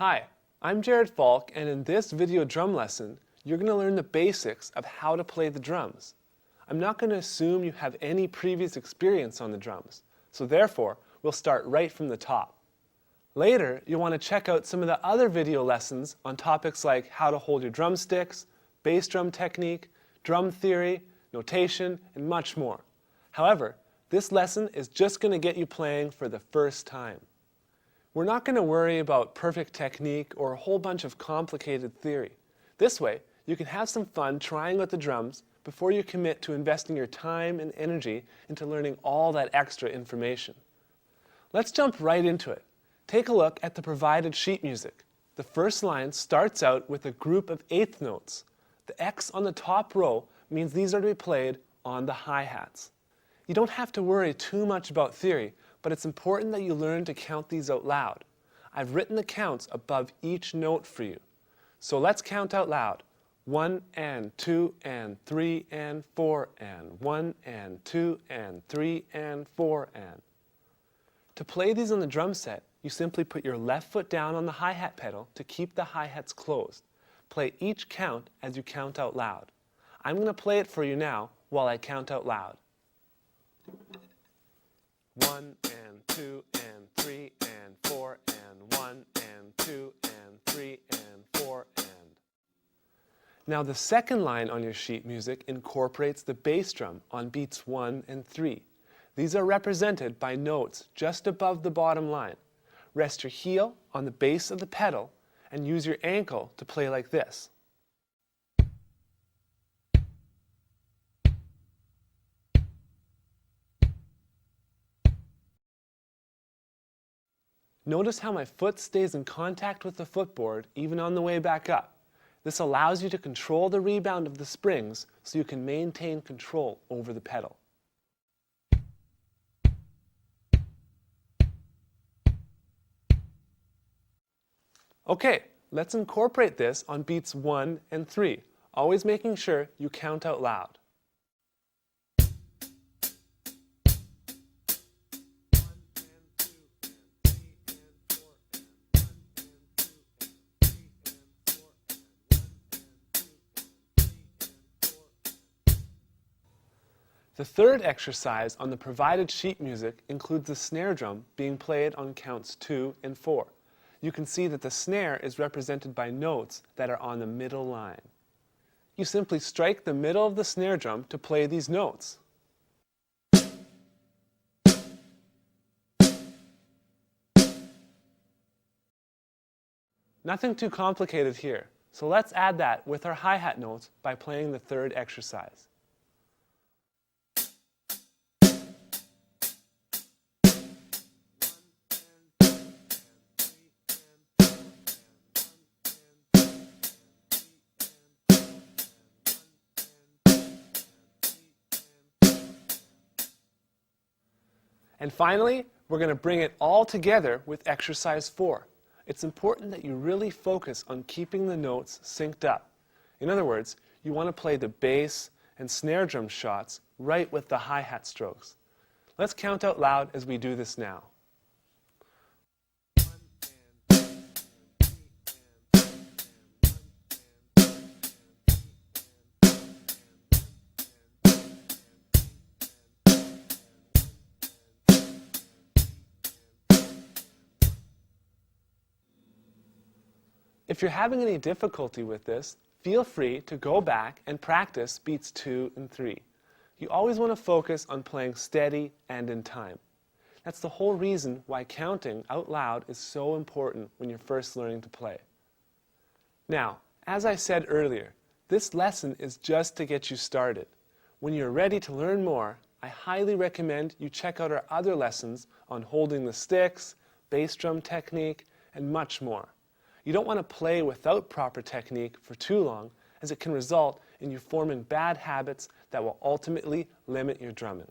Hi, I'm Jared Falk, and in this video drum lesson, you're going to learn the basics of how to play the drums. I'm not going to assume you have any previous experience on the drums, so therefore, we'll start right from the top. Later, you'll want to check out some of the other video lessons on topics like how to hold your drumsticks, bass drum technique, drum theory, notation, and much more. However, this lesson is just going to get you playing for the first time. We're not going to worry about perfect technique or a whole bunch of complicated theory. This way, you can have some fun trying out the drums before you commit to investing your time and energy into learning all that extra information. Let's jump right into it. Take a look at the provided sheet music. The first line starts out with a group of eighth notes. The X on the top row means these are to be played on the hi-hats. You don't have to worry too much about theory, but it's important that you learn to count these out loud. I've written the counts above each note for you. So let's count out loud. 1 and 2 and 3 and 4 and 1 and 2 and 3 and 4 and. To play these on the drum set, you simply put your left foot down on the hi-hat pedal to keep the hi-hats closed. Play each count as you count out loud. I'm going to play it for you now while I count out loud. 1 and 2 and 3 and 4 and 1 and 2 and 3 and 4 and. Now the second line on your sheet music incorporates the bass drum on beats 1 and 3. These are represented by notes just above the bottom line. Rest your heel on the base of the pedal and use your ankle to play like this. Notice how my foot stays in contact with the footboard even on the way back up. This allows you to control the rebound of the springs so you can maintain control over the pedal. Okay, let's incorporate this on beats 1 and 3, always making sure you count out loud. The third exercise on the provided sheet music includes the snare drum being played on counts 2 and 4. You can see that the snare is represented by notes that are on the middle line. You simply strike the middle of the snare drum to play these notes. Nothing too complicated here, so let's add that with our hi-hat notes by playing the third exercise. And finally, we're going to bring it all together with exercise 4. It's important that you really focus on keeping the notes synced up. In other words, you want to play the bass and snare drum shots right with the hi-hat strokes. Let's count out loud as we do this now. If you're having any difficulty with this, feel free to go back and practice beats 2 and 3. You always want to focus on playing steady and in time. That's the whole reason why counting out loud is so important when you're first learning to play. Now, as I said earlier, this lesson is just to get you started. When you're ready to learn more, I highly recommend you check out our other lessons on holding the sticks, bass drum technique, and much more. You don't want to play without proper technique for too long, as it can result in you forming bad habits that will ultimately limit your drumming.